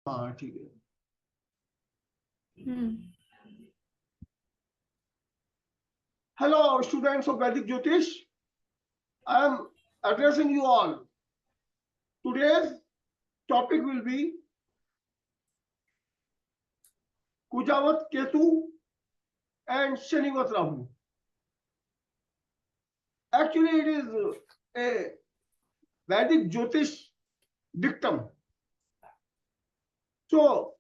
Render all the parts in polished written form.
हाँ ठीक है. Hello, students of Vedic Jyotish. I am addressing you all. Today's topic will be Kujavat Ketu and Shanivat Rahu. Actually, it is a Vedic Jyotish dictum. So,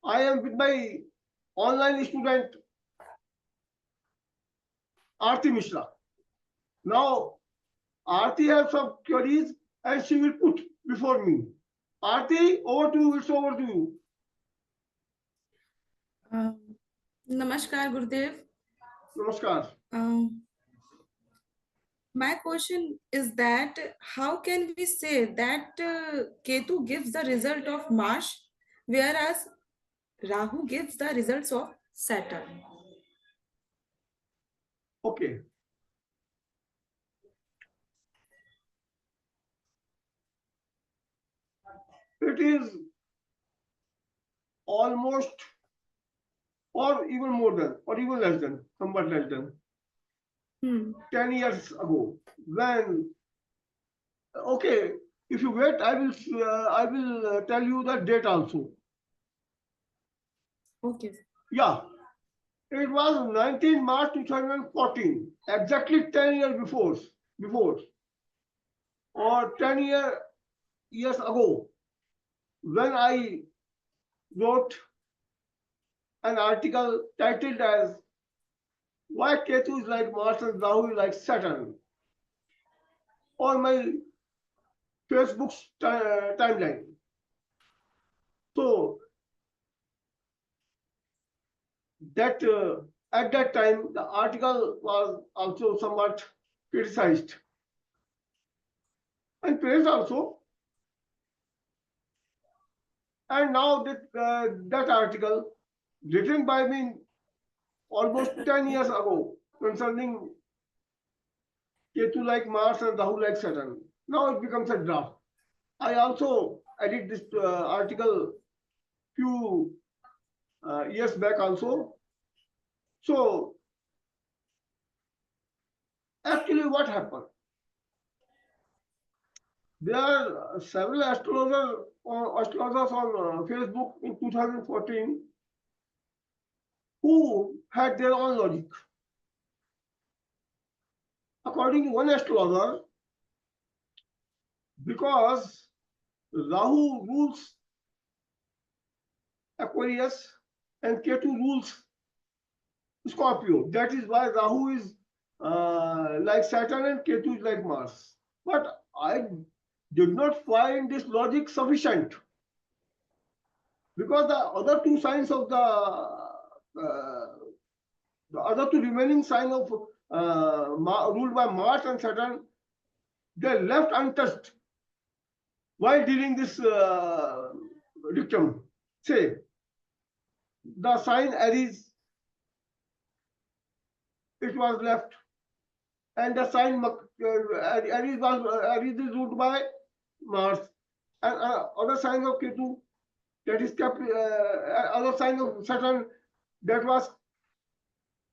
I am with my online student Arti Mishra. Now, Arti has some queries and she will put before me. Arti, over to you. It's over to you. Namaskar, Gurudev. Namaskar. My question is that how can we say that Ketu gives the result of Mars, whereas Rahu gives the results of Saturn? Okay. It is almost or even more than or even less than, somewhat less than 10 years ago when, okay, if you wait, I will tell you the date also. Okay. Yeah, it was 19 March 2014, exactly 10 years before or 10 years ago, when I wrote an article titled as Why Ketu is like Mars and Rahu is like Saturn on my Facebook's timeline. So that at that time the article was also somewhat criticized and praised also. And now that article written by me almost 10 years ago concerning Ketu like Mars and Rahu like Saturn, now it becomes a draft. I also edit this article few years back also. So actually what happened? There are several astrologers on Facebook in 2014 who had their own logic. According to one astrologer, because Rahu rules Aquarius and Ketu rules Scorpio, that is why Rahu is like Saturn and Ketu is like Mars. But I did not find this logic sufficient because the other two signs of the other two remaining signs of ruled by Mars and Saturn, they left untouched while dealing this dictum. Say the sign Aries, it was left, and the sign Aries is ruled by Mars, and other signs of Ketu, that is other sign of Saturn, that was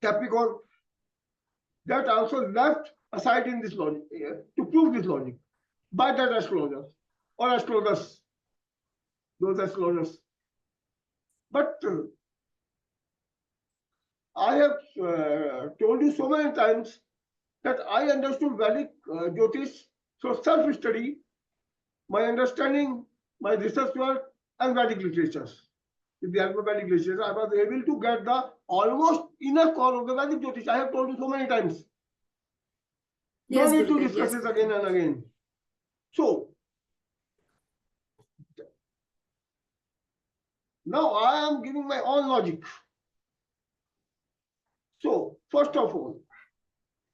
Capricorn, that also left aside in this logic to prove this logic by that astrologer or astrologers, those astrologers. But I have told you so many times that I understood Vedic Jyotish through self-study, my understanding, my research work, and Vedic literatures. With the help of Vedic literature, I was able to get the almost inner core of the Vedic Jyotish. I have told you so many times. No need to discuss this again and again. So, now I am giving my own logic. So, first of all,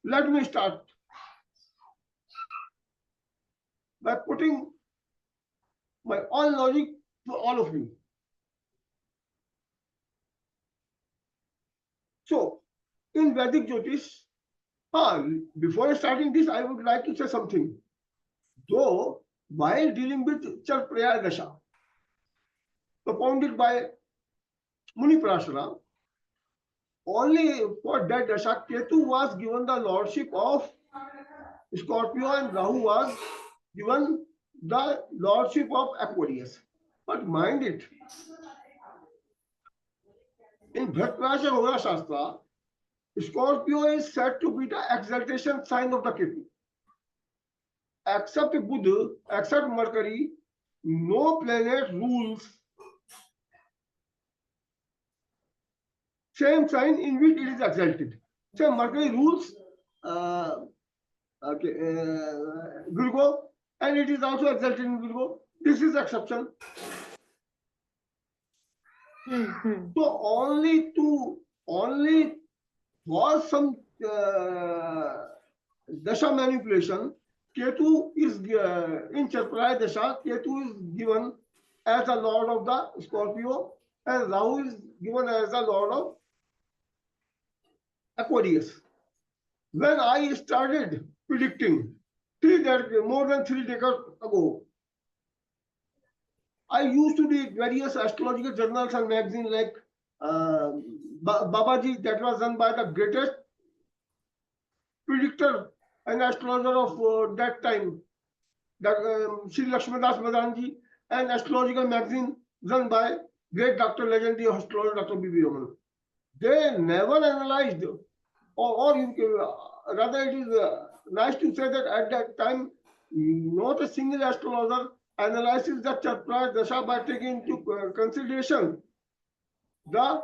let me start by putting my own logic to all of you. So, in Vedic Jyotish, before starting this, I would like to say something. Though, while dealing with Charpraya Dasha, propounded by Muni Parashara. Only for that Dasha, Ketu was given the lordship of Scorpio and Rahu was given the lordship of Aquarius. But mind it, in Bharatvarasha Hora Shastra, Scorpio is said to be the exaltation sign of the Ketu. Except Buddha, except Mercury, no planet rules same sign in which it is exalted. So Mercury rules uh, okay, Virgo, and it is also exalted in Virgo. This is exception. So only was some dasha manipulation. Ketu is in Chaturaya Dasha. Ketu is given as the lord of the Scorpio, and Rahu is given as the lord of Aquarius. When I started predicting more than 3 decades ago, I used to read various astrological journals and magazines like uh, Babaji, that was done by the greatest predictor and astrologer of that time, Sri Lakshmadas Madanji, and astrological magazine run by great Dr. legendary astrologer Dr. B.B. Raman. They never analyzed, rather it is nice to say that at that time, not a single astrologer analyzes the Chatra Dasha by taking into consideration the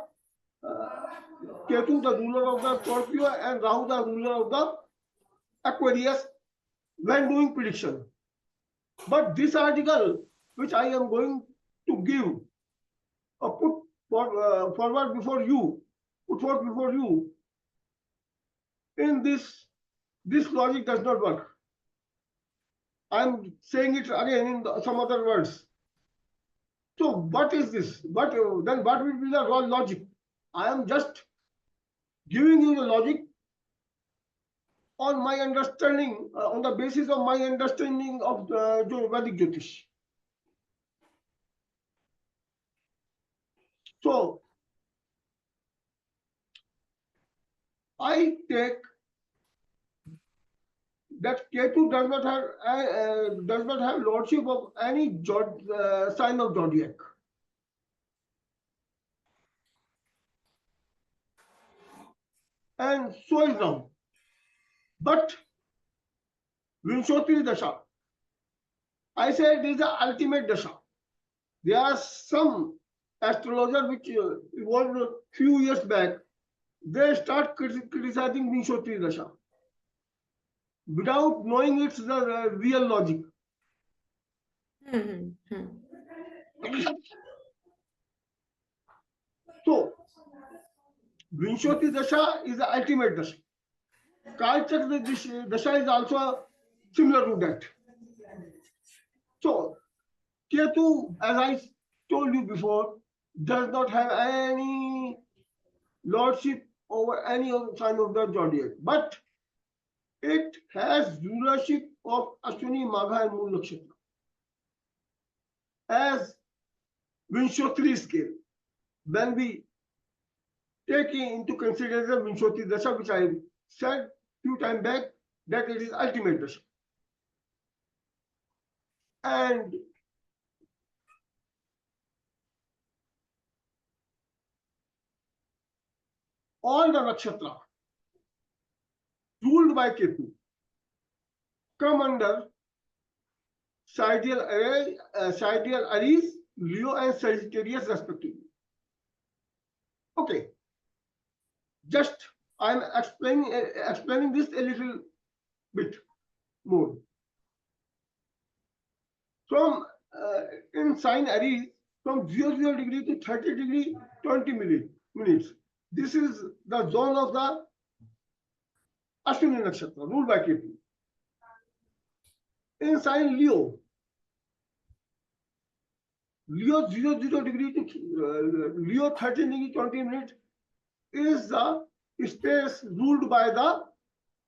Ketu, the ruler of the Scorpio, and Rahu, the ruler of the Aquarius, when doing prediction. But this article, which I am going to give, forward before you, put forward before you, in this logic does not work. I am saying it again in some other words. So what is this? Then what will be the raw logic? I am just giving you the logic on my understanding, on the basis of my understanding of the Vedic Jyotish. So I take that Ketu does not have lordship of any sign of zodiac. And so is Rahu. But Vinshotri Dasha, I said it is the ultimate Dasha. There are some astrologers which evolved a few years back. They start criticizing Vinshotri Dasha without knowing its the real logic. So, Vinshotri Dasha is the ultimate Dasha. Kalchakra Dasha is also similar to that. So, Ketu, as I told you before, does not have any lordship over any of the sign of the zodiac, but it has rulership of Ashwini, Magha, and Moon Nakshatra as Vinshotri scale. When we take into consideration Vinshotri Dasha, which I said few time back, that it is ultimate Dasha. And all the nakshatra ruled by Ketu come under sidereal Aries, Leo, and Sagittarius respectively. Okay, just I'm explaining this a little bit more. From in sign Aries, from 00 degree to 30 degree, 20 minutes. This is the zone of the Ashwini Nakshatra, ruled by Ketu. In sign Leo, 00 degree to Leo 13 degree 20 minutes is the space ruled by the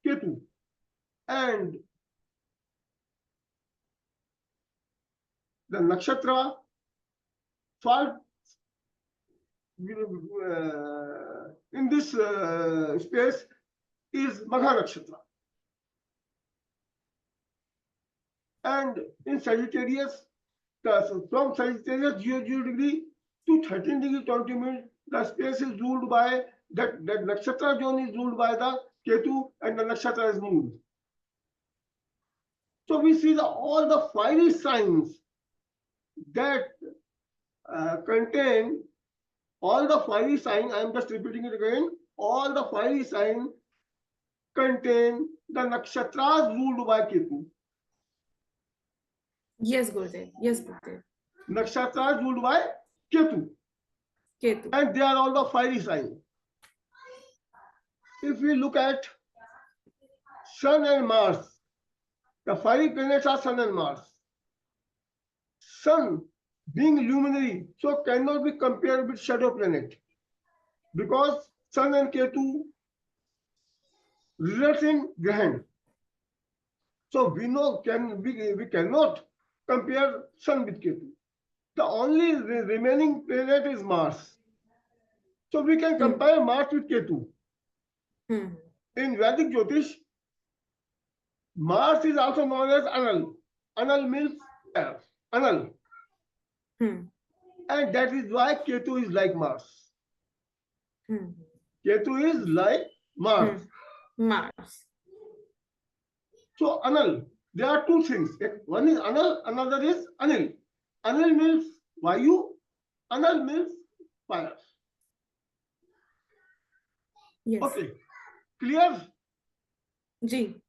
Ketu. And the nakshatra fall in this space is Magha Nakshatra. And in Sagittarius, from Sagittarius 00 to 13 20 the space is ruled by that nakshatra zone is ruled by the Ketu and the nakshatra is moved. So we see all the fiery signs that contain all the fiery signs. I am just repeating it again. All the fiery signs contain the nakshatras ruled by Ketu. Yes, Gurudev. Yes, Gurudev. Nakshatras ruled by Ketu. Ketu. And they are all the fiery signs. If we look at Sun and Mars, the fiery planets are Sun and Mars. Sun being luminary, so cannot be compared with shadow planet because Sun and Ketu result in Grahan. So we know we cannot compare Sun with Ketu. The only remaining planet is Mars. So we can compare Mars with Ketu. In Vedic Jyotish, Mars is also known as Anal. Anal means fire. Anal. And that is why Ketu is like Mars. Ketu is like Mars. Mars. So Anal, there are two things. One is Anal, another is Anil. Anil means Vayu, Anal means fire. Yes. Okay, clear? Ji,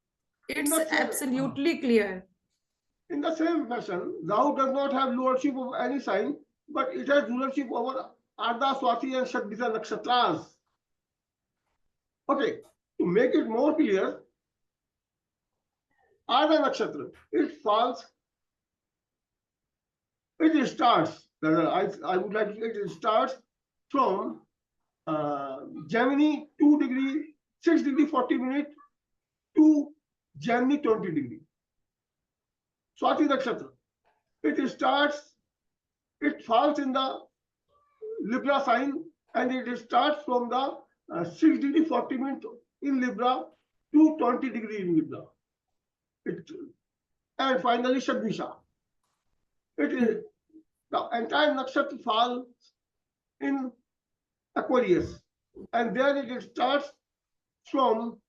it's absolutely clear. In the same fashion, Rahu does not have lordship of any sign, but it has rulership over Arda, Swati and Shadbita nakshatras. Okay, to make it more clear, Arda nakshatra, it falls, it starts, I would like to say it starts from Gemini 2 degree, 6 degree 40 minutes to Gemini 20 degree. Swati nakshatra, it falls in the Libra sign and it starts from the 6 degree 40 minutes in Libra to 20 degree in Libra. And finally Shadvisha. It is the entire nakshatra falls in Aquarius and there it starts from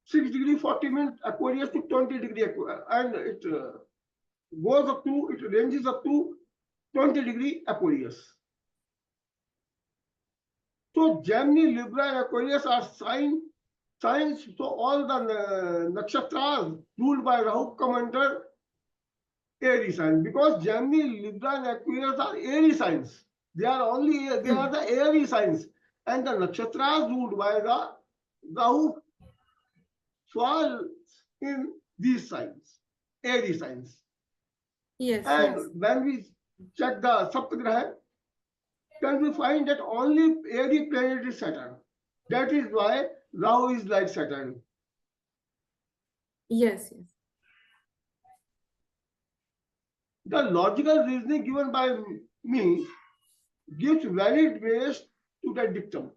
6 degree 40 minutes Aquarius to 20 degree Aquarius and it goes up to, it ranges up to 20 degree Aquarius. So Gemini, Libra and Aquarius are signs. So all the nakshatras ruled by Rahu come under Aries sign because Gemini, Libra and Aquarius are Aries signs. They are the Aries signs and the nakshatras ruled by the Rahu fall in these signs, Aries signs. Yes. And when we check the Saptagraha, then we find that only Aries planet is Saturn. That is why Rahu is like Saturn. Yes. The logical reasoning given by me gives valid base to the dictum.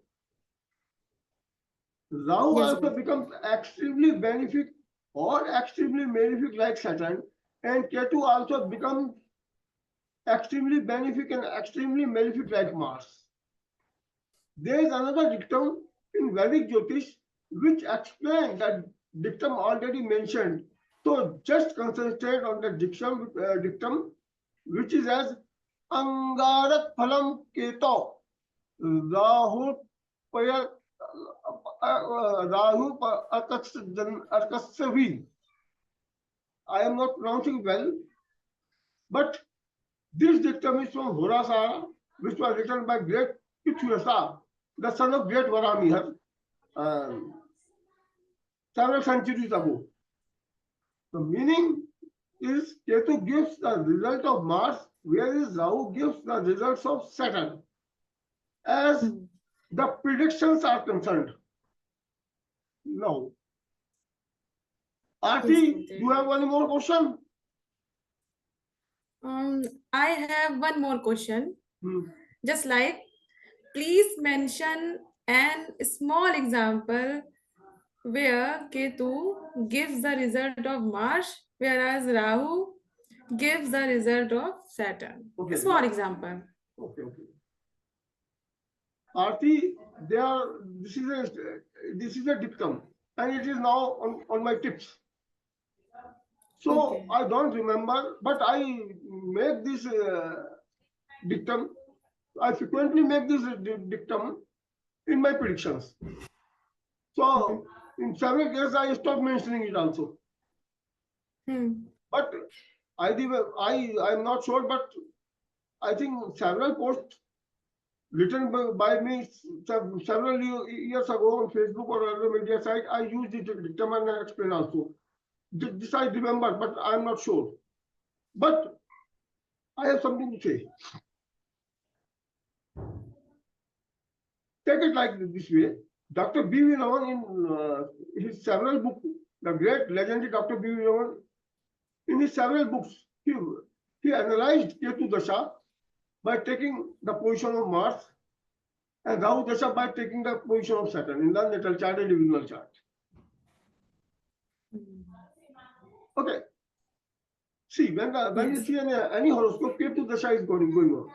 Rahu also becomes extremely benefic or extremely malefic like Saturn, and Ketu also becomes extremely benefic and extremely malefic like Mars. There is another dictum in Vedic Jyotish which explains that dictum already mentioned. So just concentrate on the dictum which is as Angarak Phalam Keto Rahu Arkasyavi. I am not pronouncing well, but this dictum is from Horasara, which was written by great Ketu, the son of great Varamihar, several centuries ago. The meaning is Ketu gives the result of Mars, whereas Rahu gives the results of Saturn. As the predictions are concerned. Now, Arti, do you have one more question? Um, I have one more question. Hmm. Just like, please mention an small example where Ketu gives the result of Mars, whereas Rahu gives the result of Saturn. A Okay. small example. Okay. Okay. Arti, they are. This is a dictum, and it is now on my tips. So Okay. I don't remember, but I make this dictum. I frequently make this dictum in my predictions. So in several cases, I stopped mentioning it also. Hmm. But I'm not sure, but I think several posts written by me several years ago on Facebook or other media site, I used it to determine and explain also. This I remember, but I'm not sure. But I have something to say. Take it like this way. Dr. B.V. Raman in his several books, the great legendary Dr. B.V. Raman, in his several books, he analyzed Ketu Dasha by taking the position of Mars and Rahu Dasha by taking the position of Saturn in the natal chart and divisional chart. Okay. See, when you Yes. see any horoscope, Ketu Dasha is going on.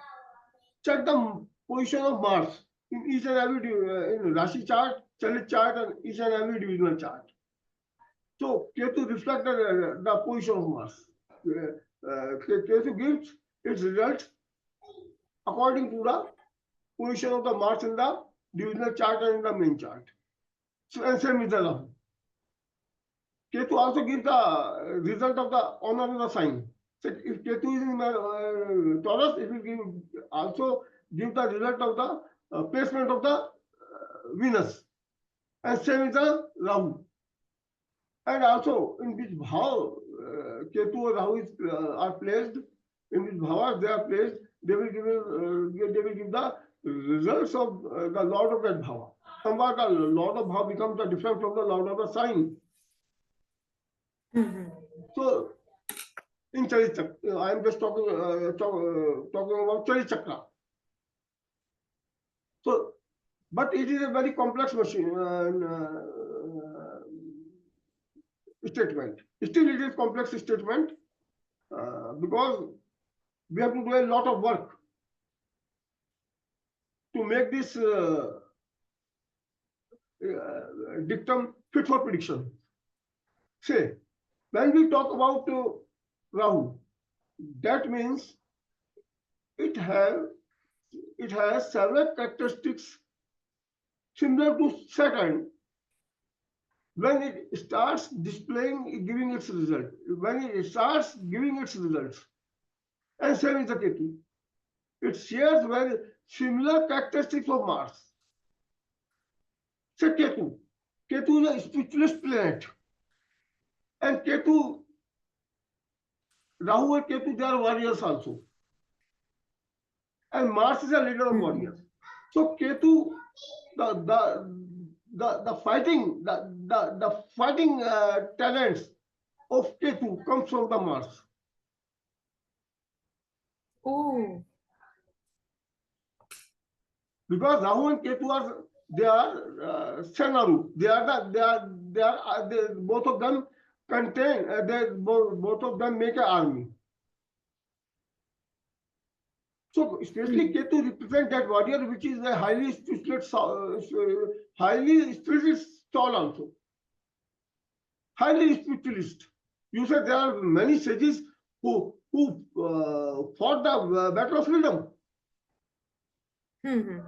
Check the position of Mars in each and every in Rashi chart, Chalit chart, and each and every divisional chart. So Ketu reflects the position of Mars. Ketu gives its result according to the position of the Mars in the divisional chart and in the main chart. So and same with the Rahu. Ketu also gives the result of the honor of the sign. So if Ketu is in Taurus, it will also give the result of the placement of the Venus. And same with the Rahu. And also in which bhav Ketu or Rahu are placed, in which bhavas they are placed, they will give the results of the lord of that bhava. Somewhat the lord of bhava becomes different from the lord of the sign. Mhm. So in Charit Chakra, I am just talking about Charit Chakra. So, but it is a very complex machine statement. Still, it is complex statement because we have to do a lot of work to make this dictum fit for prediction. Say, when we talk about Rahu, that means it have it has several characteristics similar to Saturn when it starts displaying, giving its result. When it starts giving its results, and same is the Ketu. It shares very similar characteristics of Mars. Say Ketu. Ketu is a spiritualist planet, and Ketu, Rahu and Ketu, they are warriors also. And Mars is a leader of Mhm. warriors. So Ketu, the the the fighting the fighting talents of Ketu comes from the Mars Oh. because Rahu and Ketu are they are Senaru. They are both of them contain both of them make an army. So especially Hmm. Ketu represent that warrior which is a highly spiritualist soul also. Highly spiritualist. You said there are many sages who fought the battle of freedom. Hmm.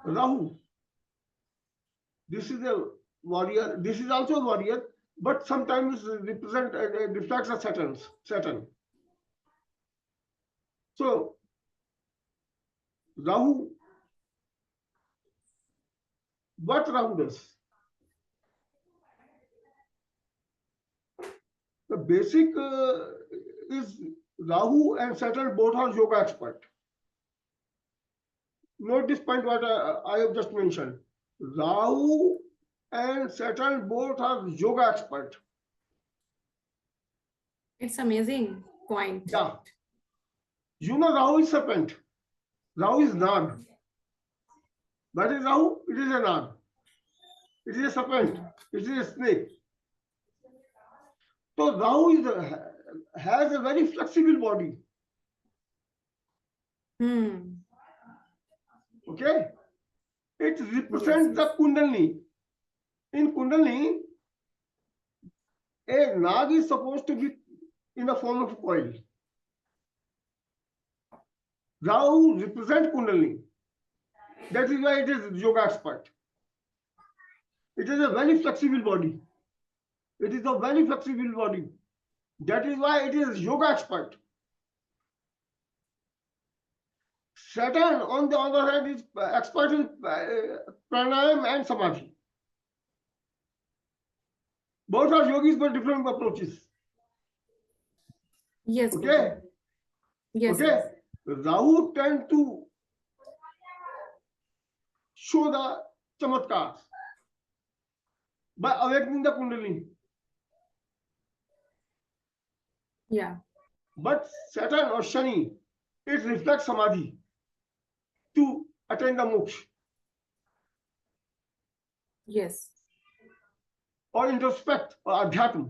Rahu, this is a warrior. This is also a warrior, but sometimes represent reflects a Saturn. So Rahu, what Rahu does? The basic is Rahu and Saturn both are yoga expert. Note this point what I have just mentioned. Rahu and Saturn both are yoga expert. It's amazing point. Yeah. You know, Rahu is serpent. Rahu is Nag. What is Rahu? It is a Nag. It is a serpent. It is a snake. So Rahu has a very flexible body. Hmm. Okay? It Yes, represents yes. the Kundalini. In Kundalini, a Nag is supposed to be in the form of coil. Rahu represents Kundalini. That is why it is yoga expert. It is a very flexible body. It is a very flexible body. That is why it is yoga expert. Saturn, on the other hand, is expert in pranayam and samadhi. Both are yogis, but different approaches. Yes, Okay, Gurudev. Yes, okay. yes. Rahu tend to show the chamatkars by awakening the kundalini. Yeah. But Saturn or Shani, it reflects samadhi to attain the moksha Yes. or introspect or adhyatma.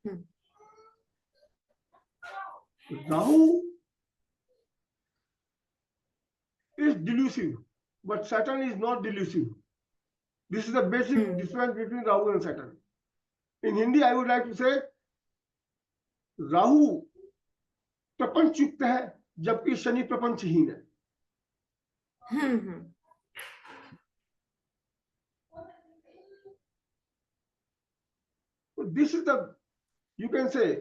Hmm. Rahu is delusive, but Saturn is not delusive. This is the basic Hmm. difference between Rahu and Saturn. In Hindi, I would like to say Rahu प्रपंच युक्त है जबकि शनि प्रपंचहीन है. Hmm. Hmm. So this is the, you can say,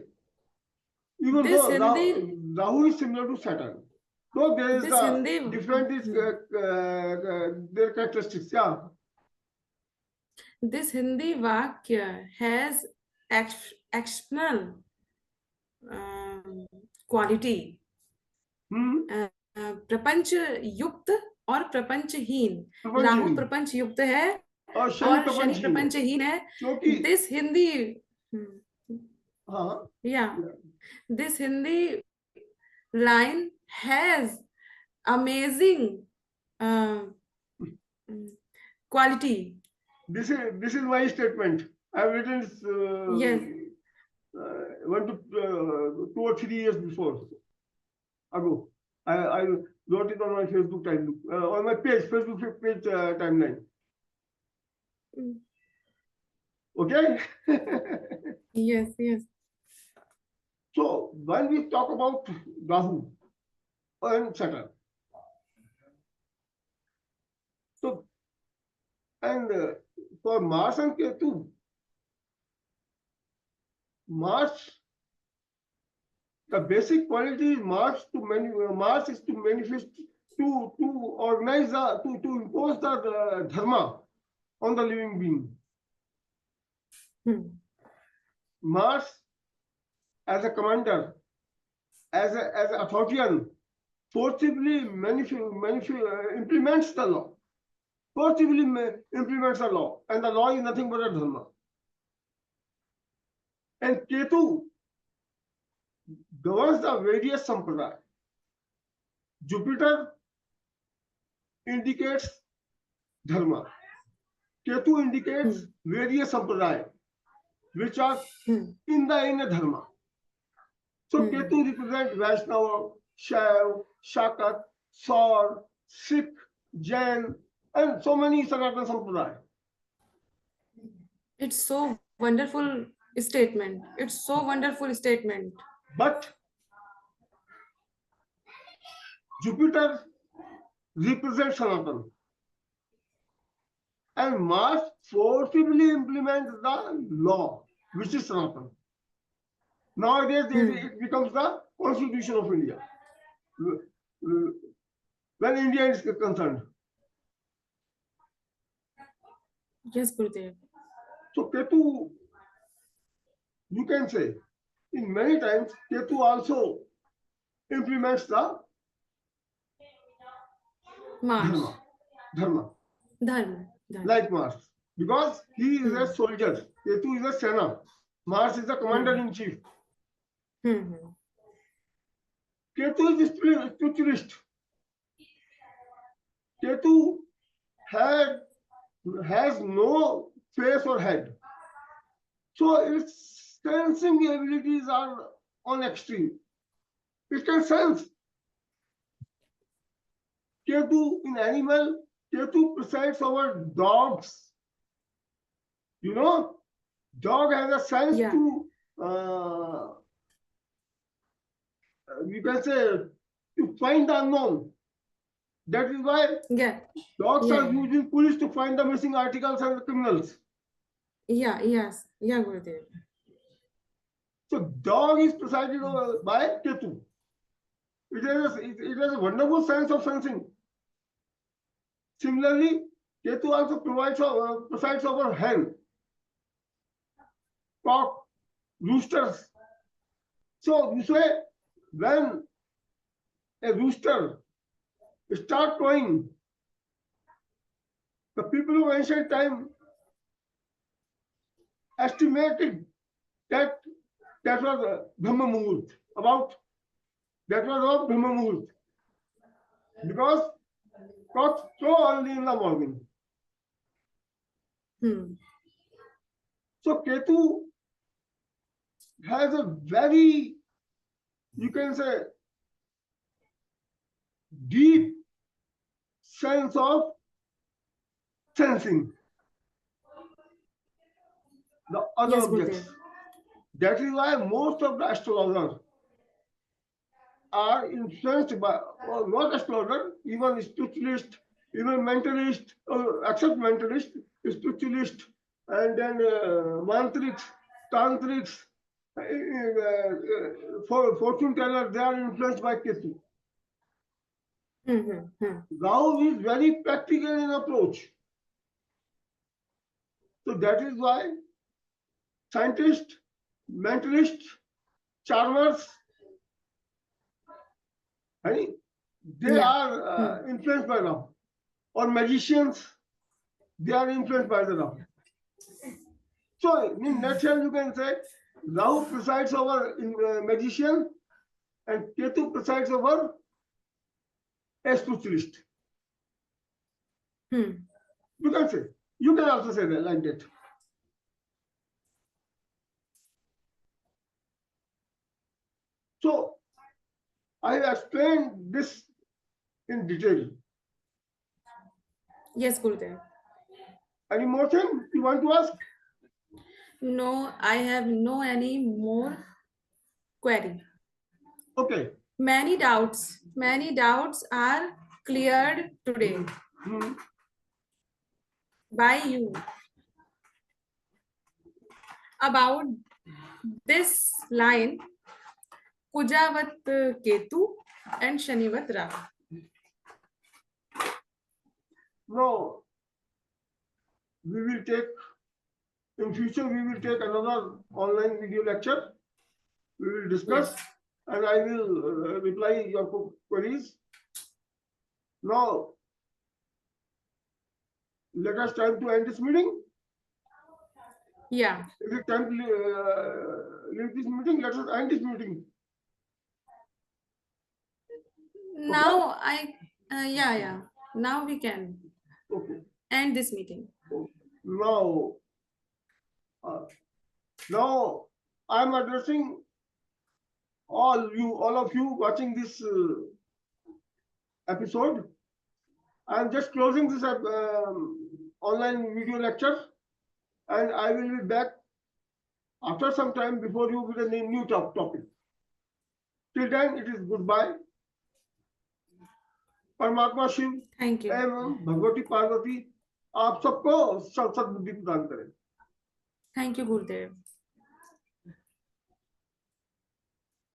even This though Hindi, Rahu is similar to Saturn, though there is this the Hindi, different is hmm. their characteristics. Yeah. This Hindi Vakya has exceptional um, quality. Hmm. प्रपंच युक्त और प्रपंचहीन. राहु प्रपंचहीन प्रपंच युक्त है और शनि और शनि प्रपंचहीन है प्रपंचहीन है. क्योंकि दिस हिंदी, हाँ या this Hindi line has amazing quality. this is my statement. I've written Yes. 2 or 3 years before ago. I wrote it on my Facebook on my page, Facebook page timeline. Okay. Yes, yes. So when we talk about Rahu and Saturn, so and for Mars and Ketu, Mars, the basic quality is Mars is to manifest, to organize to impose the dharma on the living being. Mars as a commander, as an authoritarian, forcibly implements the law. Forcibly implements the law, and the law is nothing but a dharma. And Ketu governs the various sampradaya. Jupiter indicates dharma. Ketu indicates various sampradaya, which are in the inner dharma. So Ketu represents Vaishnava, Shaiv, Shakat, Saur, Sikh, Jain, and so many Sanatana Sampradaya. It's so wonderful statement. It's so wonderful statement. But Jupiter represents Sanatana. And Mars forcibly implements the law, which is Sanatana. Nowadays, it becomes the Constitution of India. When India is concerned. Yes, Gurudev. So Ketu, you can say, in many times, Ketu also implements the Mars. dharma, Dharma. like Mars, because he is a soldier. Ketu is a Sena. Mars is the commander in chief. Hmm. Ketu is spiritualist. Ketu had has no face or head. So its sensing abilities are on extreme. It can sense. Ketu in animal, Ketu presides over dogs. You know, dog has a sense Yeah. to, you can say, to find the unknown. That is why Yeah. dogs Yeah. are Yeah. used in police to find the missing articles and the criminals. Yeah. Yes. Yeah, Gurudev. So dog is presided over by Ketu. It has a wonderful sense of sensing. Similarly, Ketu also presides over hen, cock, roosters. So you say when a rooster start crowing, the people of ancient time estimated that that was Brahma Muhurt, about that was of Brahma Muhurt, because cocks crow early in the morning. Hmm. So Ketu has a very, you can say, deep sense of sensing the other Yes, objects. Gurudev. That is why most of the astrologers are influenced by, or not astrologer, even spiritualist, even mentalist, except mentalist, spiritualist, and then mantrics, tantrics, fortune teller, they are influenced by Ketu. Hmm. Hmm. Rahu is very practical in approach. So that is why scientists, mentalists, charmers, right, they Yeah. are Hmm. influenced by Rahu. Or magicians, they are influenced by the Rahu. So in nutshell, you can say Rahu presides over magician and Ketu presides over a spiritualist. Hmm. You can say, you can also say that like that. So I explained this in detail. Yes, Gurudev. Any more thing you want to ask? No, I have no any more query. Okay. Many doubts are cleared today Hmm. by you about this line Kujavat Ketu and Shanivat Rahu. Now we will take, in future we will take another online video lecture. We will discuss, Yes. and I will reply your queries. Now let us time to end this meeting. Yeah. Is it time to leave this meeting? Let us end this meeting. Okay? Now yeah. Now we can Okay. end this meeting. Now, uh, now I'm addressing all of you watching this episode. I'm just closing this online video lecture, and I will be back after some time before you with a new topic. Till then, it is goodbye. परमात्मा Shiv Thank you. एवं भगवती पार्वती आप सबको सदबुद्धि प्रदान करें. Thank you, Gurudev.